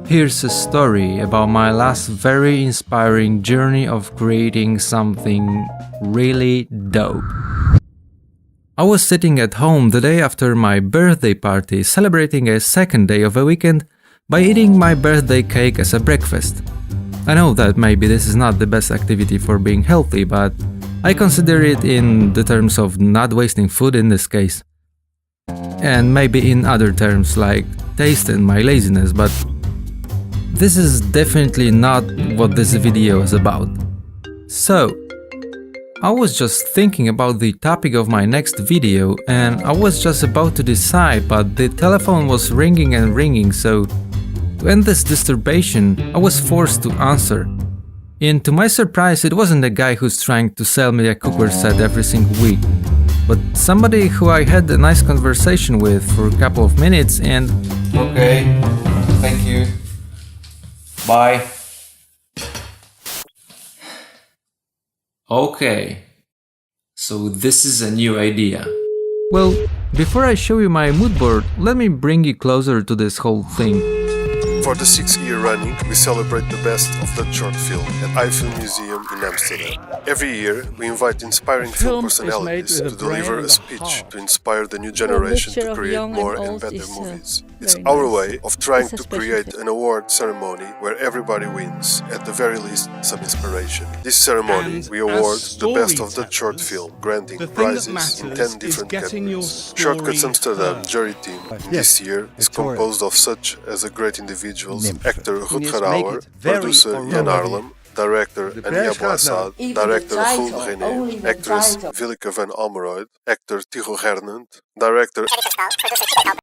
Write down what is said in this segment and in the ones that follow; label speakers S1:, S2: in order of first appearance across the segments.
S1: Here's a story about my last very inspiring journey of creating something really dope. I was sitting at home the day after my birthday party, celebrating a second day of a weekend by eating my birthday cake as a breakfast. I know that maybe this is not the best activity for being healthy, but I consider it in the terms of not wasting food in this case. And maybe in other terms like taste and my laziness, but this is definitely not what this video is about. So, I was just thinking about the topic of my next video and I was just about to decide, but the telephone was ringing and ringing, so to end this disturbation, I was forced to answer. And to my surprise, it wasn't a guy who's trying to sell me a cookware set every single week, but somebody who I had a nice conversation with for a couple of minutes and... Okay, thank you. Bye. Okay, so this is a new idea. Well, before I show you my mood board, let me bring you closer to this whole thing.
S2: For the 6th year running, we celebrate the best of Dutch short film at iFilm Museum in Amsterdam. Every year, we invite inspiring film personalities to deliver a speech to inspire the new generation to create more and better movies. It's our way of trying to create an award ceremony where everybody wins, at the very least some inspiration. This ceremony, we award the best of Dutch short film, granting prizes in 10 different categories. Shortcutz Amsterdam jury team this year is composed of such as a great individuals, actor Rutger Hauer, producer Jan Arlem, director Anja Boissard, director Gul René, actress Willeke van Almeroyd, actor Tigo Gernand, director...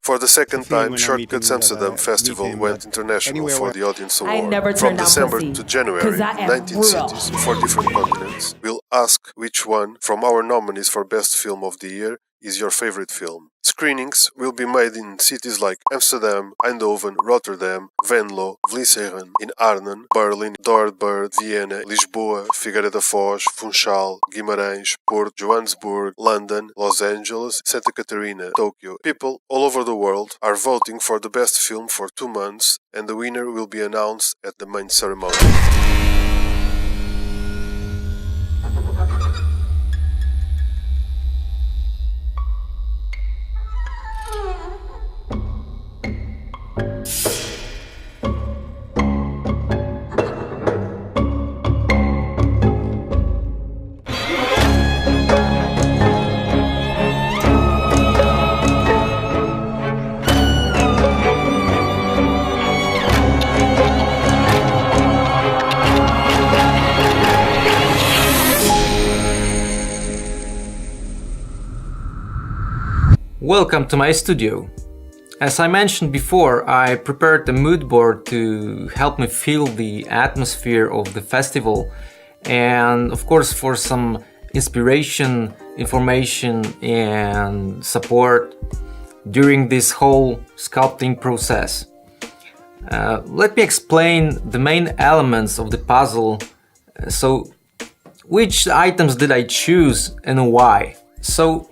S2: For the second time, Shortcutz Amsterdam Festival went international for the Audience Award. From December to January, 19 cities, 4 different continents. We'll ask which one from our nominees for Best Film of the Year is your favorite film. Screenings will be made in cities like Amsterdam, Eindhoven, Rotterdam, Venlo, Vlissingen, in Arnhem, Berlin, Dortmund, Vienna, Lisboa, Figueira da Foz, Funchal, Guimarães, Porto, Johannesburg, London, Los Angeles, Santa Catarina, Tokyo. People all over the world are voting for the best film for 2 months, and the winner will be announced at the main ceremony.
S1: Welcome to my studio. As I mentioned before, I prepared the mood board to help me feel the atmosphere of the festival and of course for some inspiration, information and support during this whole sculpting process. Let me explain the main elements of the puzzle. So, which items did I choose and why? So,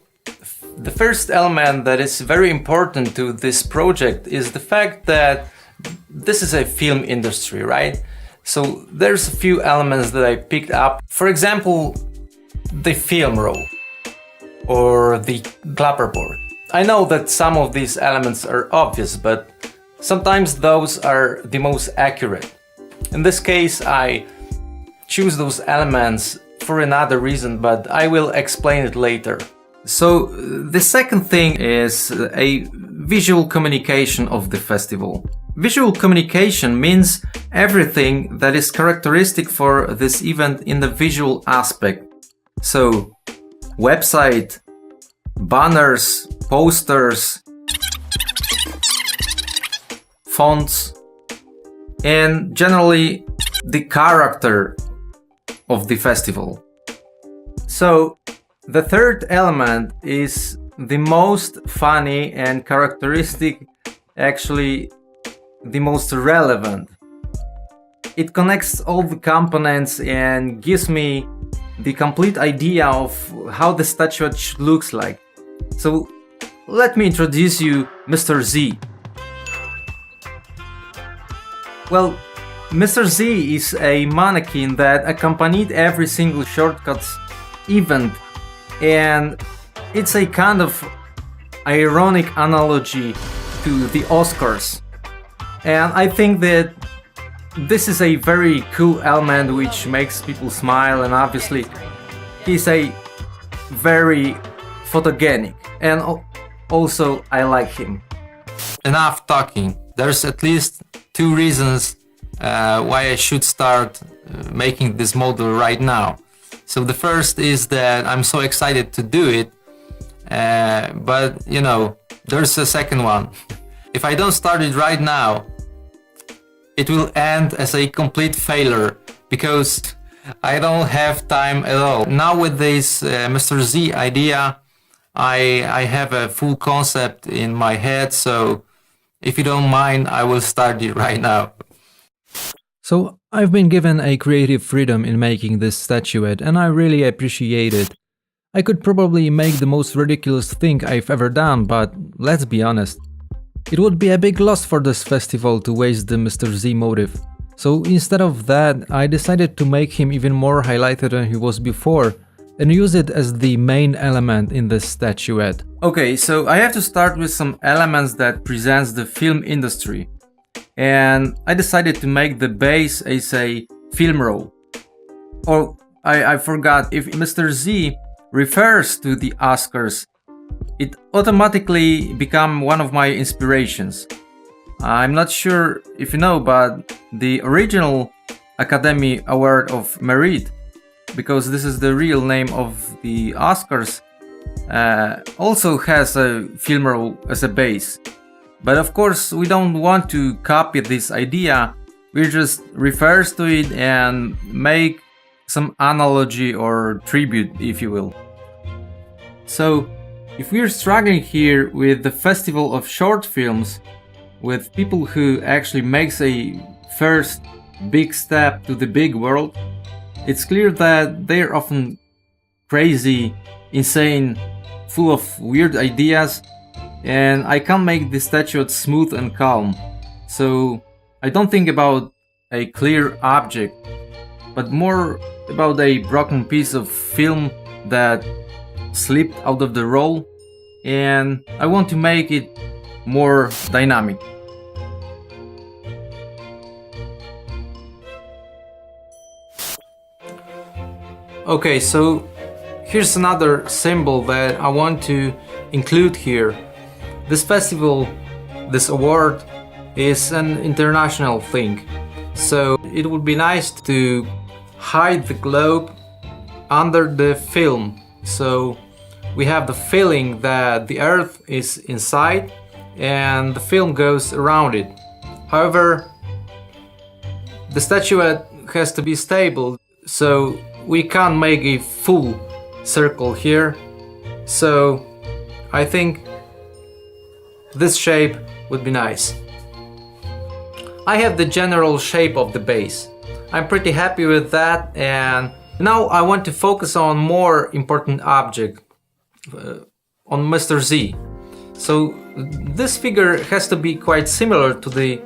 S1: the first element that is very important to this project is the fact that this is a film industry, right? So there's a few elements that I picked up. For example, the film roll or the clapperboard. I know that some of these elements are obvious, but sometimes those are the most accurate. In this case, I choose those elements for another reason, but I will explain it later. So the second thing is a visual communication of the festival. Visual communication means everything that is characteristic for this event in the visual aspect. So website, banners, posters, fonts, and generally the character of the festival. So the third element is the most funny and characteristic, actually the most relevant. It connects all the components and gives me the complete idea of how the statuette looks like. So let me introduce you Mr. Z. Well, Mr. Z is a mannequin that accompanied every single Shortcutz event, and it's a kind of ironic analogy to the Oscars. And I think that this is a very cool element which makes people smile, and obviously he's a very photogenic, and also I like him. Enough talking. There's at least two reasons why I should start making this model right now. So the first is that I'm so excited to do it, but you know, there's a second one. If I don't start it right now, it will end as a complete failure because I don't have time at all. Now with this Mr. Z idea, I have a full concept in my head, so if you don't mind, I will start it right now.
S3: So I've been given a creative freedom in making this statuette, and I really appreciate it. I could probably make the most ridiculous thing I've ever done, but let's be honest. It would be a big loss for this festival to waste the Mr. Z motive. So instead of that, I decided to make him even more highlighted than he was before, and use it as the main element in this statuette.
S1: Okay, so I have to start with some elements that presents the film industry. And I decided to make the base as a film roll. Or I forgot, if Mr. Z refers to the Oscars, it automatically become one of my inspirations. I'm not sure if you know, but the original Academy Award of Merit, because this is the real name of the Oscars, also has a film roll as a base. But of course, we don't want to copy this idea, we just refers to it and make some analogy or tribute, if you will. So, if we're struggling here with the festival of short films, with people who actually makes a first big step to the big world, it's clear that they're often crazy, insane, full of weird ideas, and I can't make the statuette smooth and calm. So I don't think about a clear object, but more about a broken piece of film that slipped out of the roll, and I want to make it more dynamic. Okay, so here's another symbol that I want to include here. This festival, this award, is an international thing, so it would be nice to hide the globe under the film, so we have the feeling that the Earth is inside and the film goes around it. However, the statuette has to be stable, so we can't make a full circle here, so I think this shape would be nice. I have the general shape of the base. I'm pretty happy with that, and now I want to focus on more important object, on Mr. Z. So this figure has to be quite similar to the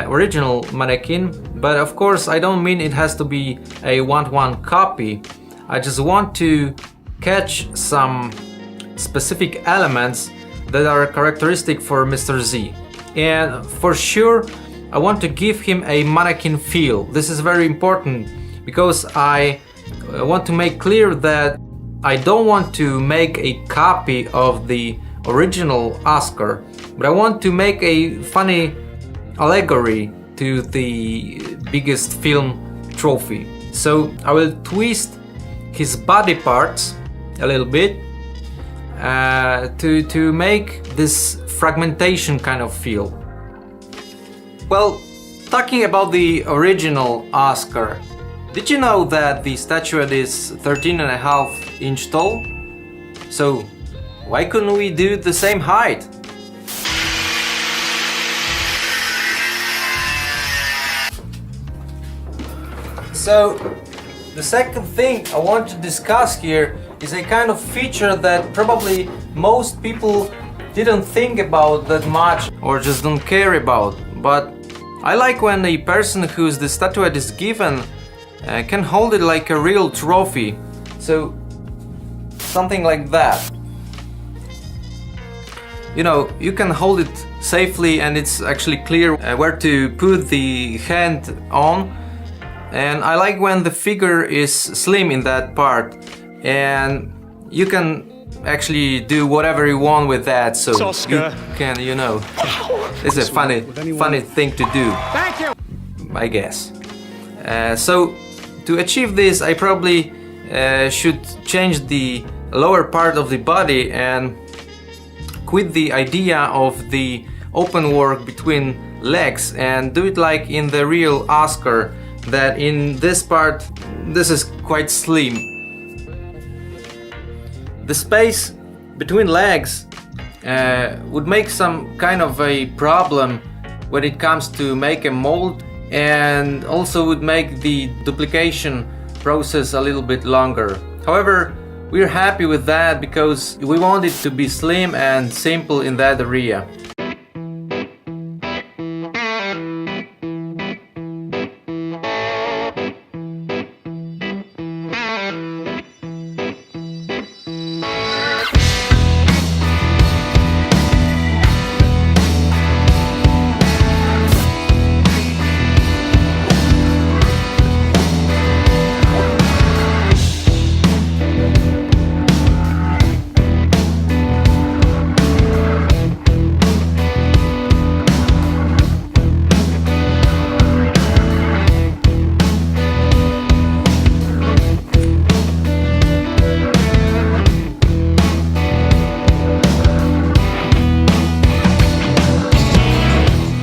S1: original mannequin, but of course I don't mean it has to be a one-to-one copy. I just want to catch some specific elements that are characteristic for Mr. Z. And for sure, I want to give him a mannequin feel. This is very important because I want to make clear that I don't want to make a copy of the original Oscar, but I want to make a funny allegory to the biggest film trophy. So I will twist his body parts a little bit to make this fragmentation kind of feel. Well, talking about the original Oscar, did you know that the statuette is 13.5 inch tall? So why couldn't we do the same height? So the second thing I want to discuss here is a kind of feature that probably most people didn't think about that much or just don't care about, but I like when a person whose the statuette is given can hold it like a real trophy. So, something like that. You know, you can hold it safely and it's actually clear where to put the hand on. And I like when the figure is slim in that part and you can actually do whatever you want with that, so you can, you know, it's a funny thing to do.
S4: Thank you.
S1: I guess. So to achieve this, I probably should change the lower part of the body and quit the idea of the open work between legs and do it like in the real Oscar, that in this part this is quite slim. The space between legs would make some kind of a problem when it comes to make a mold, and also would make the duplication process a little bit longer. However, we're happy with that because we want it to be slim and simple in that area.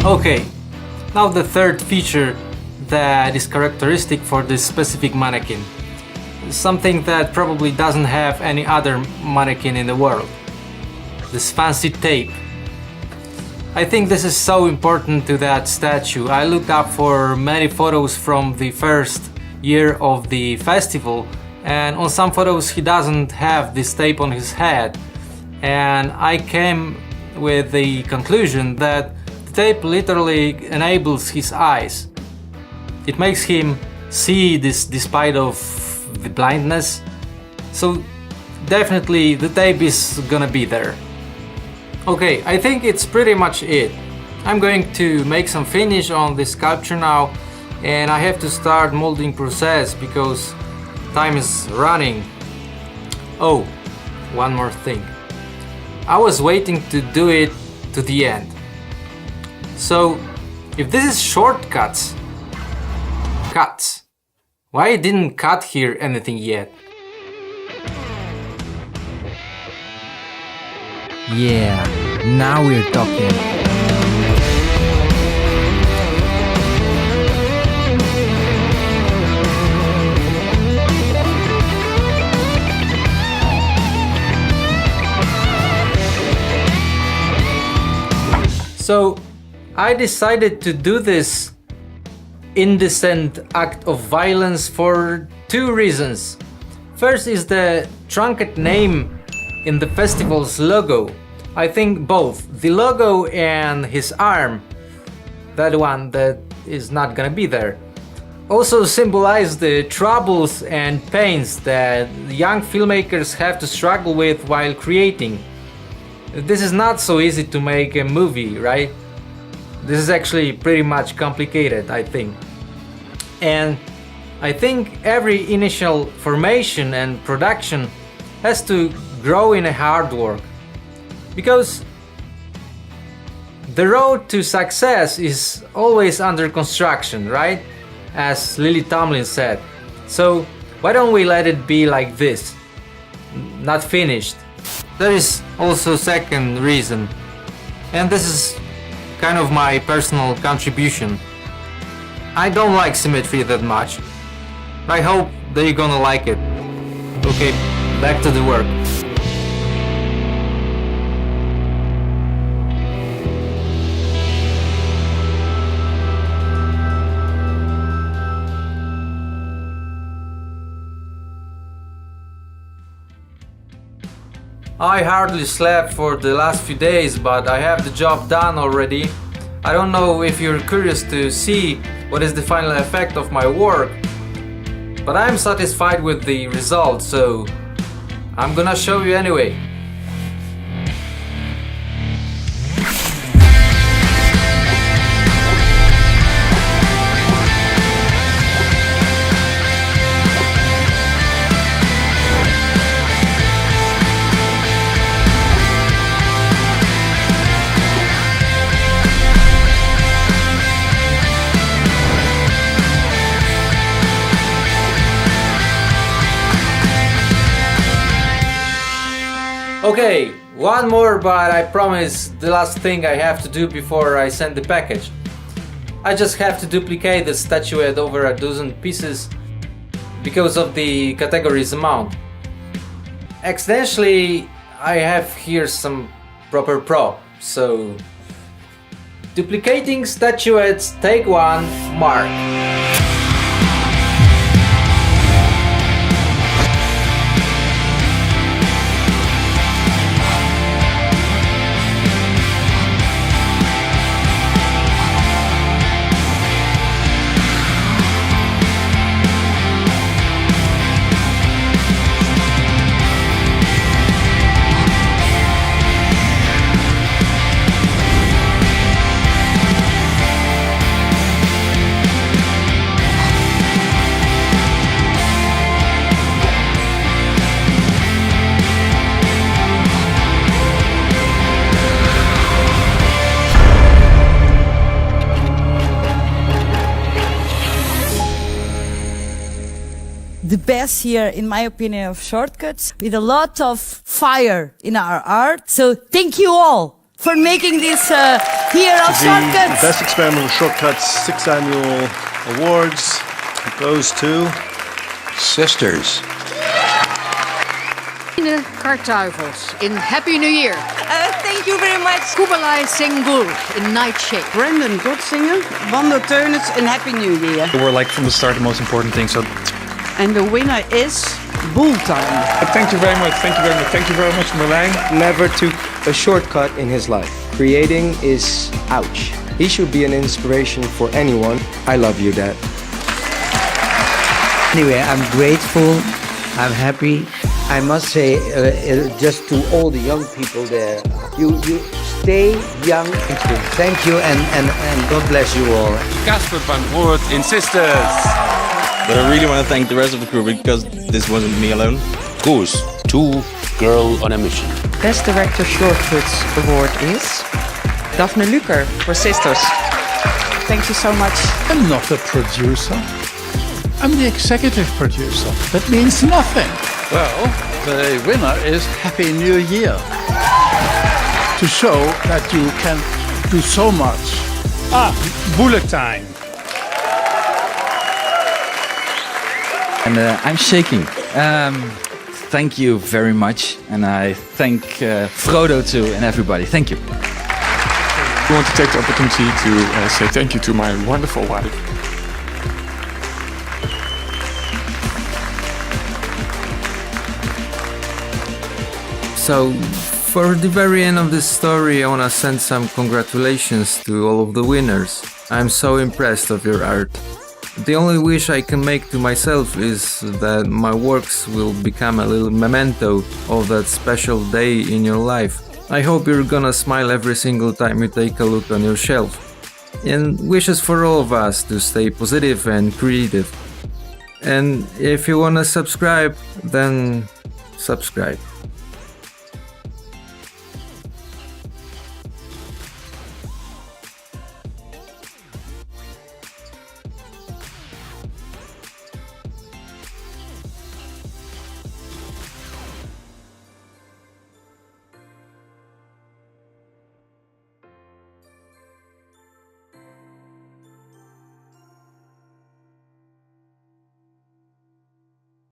S1: Okay, now the third feature that is characteristic for this specific mannequin. Something that probably doesn't have any other mannequin in the world. This fancy tape. I think this is so important to that statue. I looked up for many photos from the first year of the festival, and on some photos he doesn't have this tape on his head. And I came with the conclusion that tape literally enables his eyes. It makes him see this despite of the blindness. So definitely the tape is gonna be there. Okay, I think it's pretty much it. I'm going to make some finish on this sculpture now, and I have to start molding process because time is running. Oh, one more thing. I was waiting to do it to the end. So, if this is Shortcutz, Cutz, why didn't cut here anything yet?
S3: Yeah, now we're talking.
S1: So, I decided to do this indecent act of violence for two reasons. First is the truncate name in the festival's logo. I think both the logo and his arm, that one that is not gonna be there, also symbolize the troubles and pains that young filmmakers have to struggle with while creating. This is not so easy to make a movie, right? This is actually pretty much complicated, I think. And I think every initial formation and production has to grow in a hard work. Because the road to success is always under construction, right? As Lily Tomlin said. So why don't we let it be like this? Not finished. There is also a second reason. And this is kind of my personal contribution. I don't like symmetry that much. I hope that you're gonna like it. Okay, back to the work. I hardly slept for the last few days, but I have the job done already. I don't know if you're curious to see what is the final effect of my work, but I'm satisfied with the result, so I'm gonna show you anyway. Okay, one more, but I promise the last thing I have to do before I send the package. I just have to duplicate the statuette over a dozen pieces because of the categories amount. Accidentally, I have here some proper prop, so duplicating statuettes, take one, mark.
S4: The best here, in my opinion, of Shortcutz, with a lot of fire in our art. So thank you all for making this here on Shortcutz.
S5: The best experiment of Shortcutz 6th Annual Awards goes to
S6: Sisters.
S7: Kartuivels in Happy New Year.
S4: Thank you very much.
S7: Kubalai Sengur in Night Shape.
S8: Brandon Gotzinger, Wanda Teunitz, and Happy New Year.
S9: They were like from the start the most important thing. So,
S8: And the winner is Bull Time.
S9: thank you very much. Thank you very much. Thank you very much, Marlijn.
S6: Never took a shortcut in his life. Creating is ouch. He should be an inspiration for anyone. I love you, Dad.
S10: Anyway, I'm grateful, I'm happy. I must say, just to all the young people there, you stay young. Thank you, and God bless you all.
S11: Casper van Woert in Sisters.
S12: But I really want to thank the rest of the crew because this wasn't me alone.
S11: Koos, 2 Girl on a Mission.
S13: Best Director Shortcutz Award is Daphne Luker for Sisters. Thank you so much.
S14: I'm not a producer. I'm the executive producer. That means nothing. Well, the winner is Happy New Year. To show that you can do so much. Bullet time.
S15: And I'm shaking. Thank you very much. And I thank Frodo too and everybody. Thank you.
S9: I want to take the opportunity to say thank you to my wonderful wife.
S3: So, for the very end of this story, I want to send some congratulations to all of the winners. I'm so impressed of your art. The only wish I can make to myself is that my works will become a little memento of that special day in your life. I hope you're gonna smile every single time you take a look on your shelf. And wishes for all of us to stay positive and creative. And if you wanna subscribe, then subscribe.